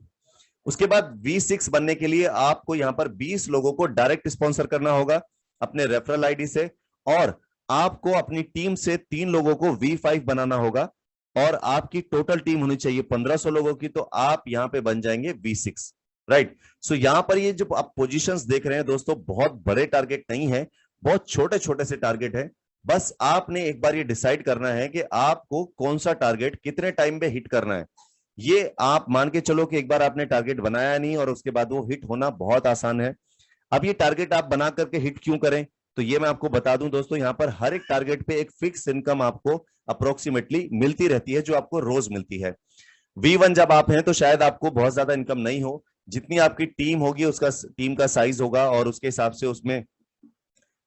उसके बाद V6 बनने के लिए आपको यहां पर 20 लोगों को डायरेक्ट स्पॉन्सर करना होगा अपने रेफरल आईडी से और आपको अपनी टीम से 3 लोगों को V5 बनाना होगा और आपकी टोटल टीम होनी चाहिए 1500 लोगों की, तो आप यहां पे बन जाएंगे V6, राइट। सो यहां पर ये जो आप पोजीशंस देख रहे हैं दोस्तों, बहुत बड़े टारगेट नहीं है, बहुत छोटे छोटे से टारगेट है। बस आपने एक बार ये डिसाइड करना है कि आपको कौन सा टारगेट कितने टाइम में हिट करना है। ये आप मान के चलो कि एक बार आपने टारगेट बनाया नहीं और उसके बाद वो हिट होना बहुत आसान है। अब ये टारगेट आप बना करके हिट क्यों करें, तो ये मैं आपको बता दूं दोस्तों, यहाँ पर हर एक टारगेट पे एक फिक्स इनकम आपको अप्रोक्सीमेटली मिलती रहती है, जो आपको रोज मिलती है। V1 जब आप हैं तो शायद आपको बहुत ज्यादा इनकम नहीं हो, जितनी आपकी टीम होगी उसका टीम का साइज होगा और उसके हिसाब से उसमें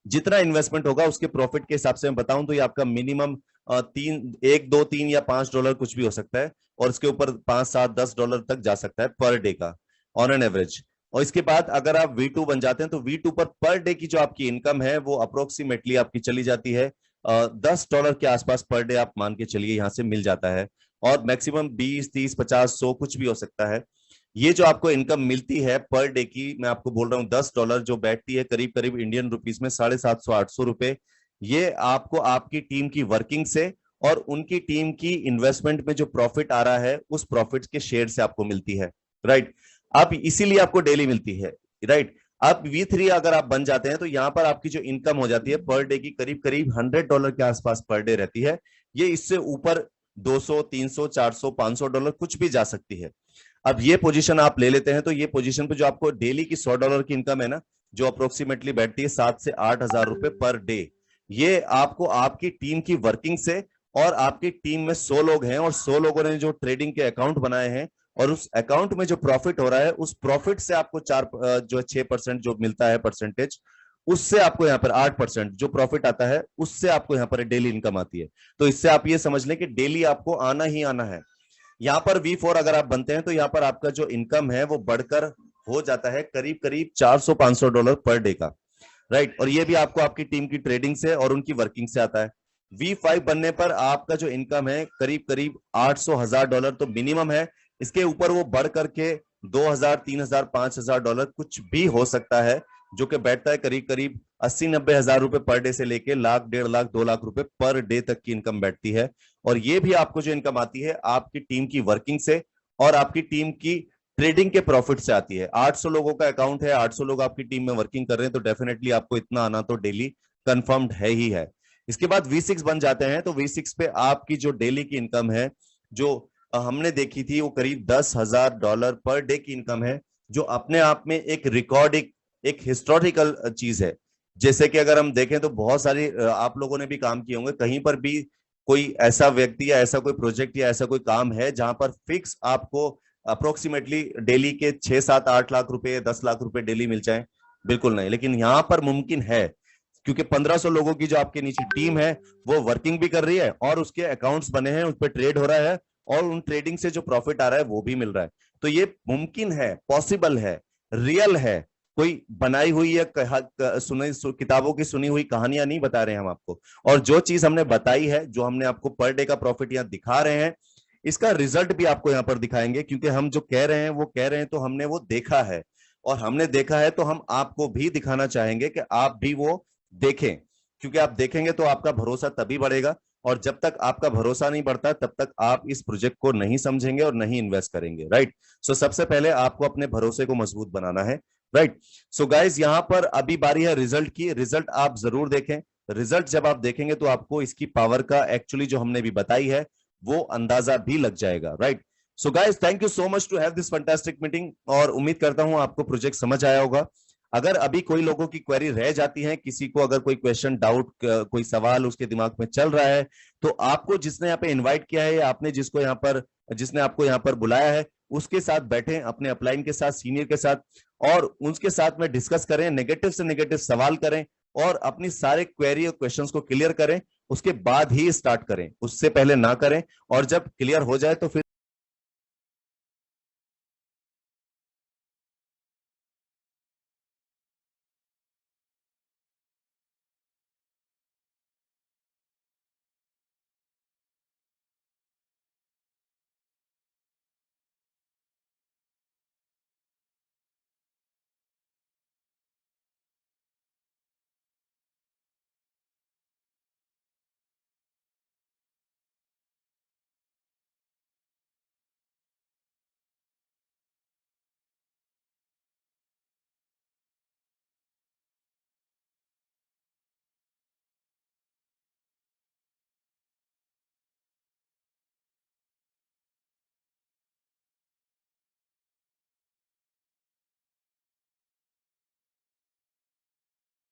जितना इन्वेस्टमेंट होगा उसके प्रॉफिट के हिसाब से मैं बताऊं तो ये आपका मिनिमम 1, 2, 3 या $5 कुछ भी हो सकता है और इसके ऊपर 5, 7, $10 तक जा सकता है पर डे का ऑन एन एवरेज। और इसके बाद अगर आप V2 बन जाते हैं तो V2 पर डे की जो आपकी इनकम है वो अप्रोक्सीमेटली आपकी चली जाती है $10 के आसपास पर डे, आप मान के चलिए यहां से मिल जाता है और मैक्सिमम 20, 30, 50, 100 कुछ भी हो सकता है। ये जो आपको इनकम मिलती है पर डे की, मैं आपको बोल रहा हूँ $10 जो बैठती है करीब करीब इंडियन रुपीस में 750-800 रुपए, ये आपको आपकी टीम की वर्किंग से और उनकी टीम की इन्वेस्टमेंट में जो प्रॉफिट आ रहा है उस प्रॉफिट के शेयर से आपको मिलती है, राइट। अब इसीलिए आपको डेली मिलती है, राइट। अब V3 अगर आप बन जाते हैं तो यहां पर आपकी जो इनकम हो जाती है पर डे की करीब करीब $100 के आसपास पर डे रहती है। ये इससे ऊपर 200, 300, 400, $500 कुछ भी जा सकती है। अब ये पोजीशन आप ले लेते हैं तो ये पोजीशन पे जो आपको डेली की $100 की इनकम है ना, जो अप्रोक्सीमेटली बैठती है 7 से 8 हजार रुपए पर डे, ये आपको आपकी टीम की वर्किंग से और आपकी टीम में 100 लोग हैं और 100 लोगों ने जो ट्रेडिंग के अकाउंट बनाए हैं और उस अकाउंट में जो प्रॉफिट हो रहा है उस प्रॉफिट से आपको 6% जो मिलता है परसेंटेज, उससे आपको यहाँ पर 8% जो प्रॉफिट आता है उससे आपको यहाँ पर डेली इनकम आती है। तो इससे आप ये समझ लें कि डेली आपको आना ही आना है। यहाँ पर V4 अगर आप बनते हैं तो यहाँ पर आपका जो इनकम है वो बढ़कर हो जाता है करीब करीब $400-500 पर डे का, राइट। और ये भी आपको आपकी टीम की ट्रेडिंग से और उनकी वर्किंग से आता है। V5 बनने पर आपका जो इनकम है करीब करीब $800-1000 तो मिनिमम है, इसके ऊपर वो बढ़ करके 2000, 3000, $5000 कुछ भी हो सकता है, जो कि बैठता है करीब करीब 80-90 हजार रुपए पर डे से लेके लाख, 1.5 लाख, 2 लाख रुपए पर डे तक की इनकम बैठती है। और ये भी आपको जो इनकम आती है आपकी टीम की वर्किंग से और आपकी टीम की ट्रेडिंग के प्रॉफिट से आती है। 800 लोगों का अकाउंट है, 800 लोग आपकी टीम में वर्किंग कर रहे हैं, तो डेफिनेटली आपको इतना आना तो डेली कंफर्म्ड है ही है। इसके बाद V6 बन जाते हैं, तो V6 पे आपकी जो डेली की इनकम है, जो हमने देखी थी, वो करीब $10,000 पर डे की इनकम है, जो अपने आप में एक रिकॉर्डिक, एक हिस्टोरिकल चीज है। जैसे कि अगर हम देखें तो बहुत सारी आप लोगों ने भी काम किए होंगे, कहीं पर भी कोई ऐसा व्यक्ति या ऐसा कोई प्रोजेक्ट या ऐसा कोई काम है जहां पर फिक्स आपको अप्रोक्सीमेटली डेली के 6, 7, 8 लाख रुपए, 10 लाख रुपए डेली मिल जाए? बिल्कुल नहीं। लेकिन यहां पर मुमकिन है, क्योंकि 1500 लोगों की जो आपके नीचे टीम है वो वर्किंग भी कर रही है और उसके अकाउंट्स बने हैं, उस पर ट्रेड हो रहा है और उन ट्रेडिंग से जो प्रॉफिट आ रहा है वो भी मिल रहा है। तो ये मुमकिन है, पॉसिबल है, रियल है, कोई बनाई हुई या किताबों की सुनी हुई कहानियां नहीं बता रहे हैं हम आपको। और जो चीज हमने बताई है, जो हमने आपको पर डे का प्रॉफिट यहाँ दिखा रहे हैं, इसका रिजल्ट भी आपको यहाँ पर दिखाएंगे, क्योंकि हम जो कह रहे हैं वो कह रहे हैं तो हमने वो देखा है, और हमने देखा है तो हम आपको भी दिखाना चाहेंगे कि आप भी वो देखें, क्योंकि आप देखेंगे तो आपका भरोसा तभी बढ़ेगा, और जब तक आपका भरोसा नहीं बढ़ता तब तक आप इस प्रोजेक्ट को नहीं समझेंगे और नहीं इन्वेस्ट करेंगे। राइट। सो सबसे पहले आपको अपने भरोसे को मजबूत बनाना है। राइट। सो गाइज, यहां पर अभी बारी है रिजल्ट की। रिजल्ट आप जरूर देखें। रिजल्ट जब आप देखेंगे तो आपको इसकी पावर का एक्चुअली जो हमने भी बताई है वो अंदाजा भी लग जाएगा। Right. So guys, thank you so much to have this fantastic meeting, और उम्मीद करता हूं आपको प्रोजेक्ट समझ आया होगा। अगर अभी कोई लोगों की क्वेरी रह जाती है, किसी को अगर कोई क्वेश्चन, डाउट, कोई सवाल उसके दिमाग में चल रहा है, तो आपको जिसने यहाँ पे इनवाइट किया है, या आपने जिसने आपको यहाँ पर बुलाया है, उसके साथ बैठें, अपने अपलाइन के साथ, सीनियर के साथ, और उसके साथ में डिस्कस करें, नेगेटिव से नेगेटिव सवाल करें और अपनी सारे क्वेरी और क्वेश्चंस को क्लियर करें। उसके बाद ही स्टार्ट करें, उससे पहले ना करें। और जब क्लियर हो जाए तो फिर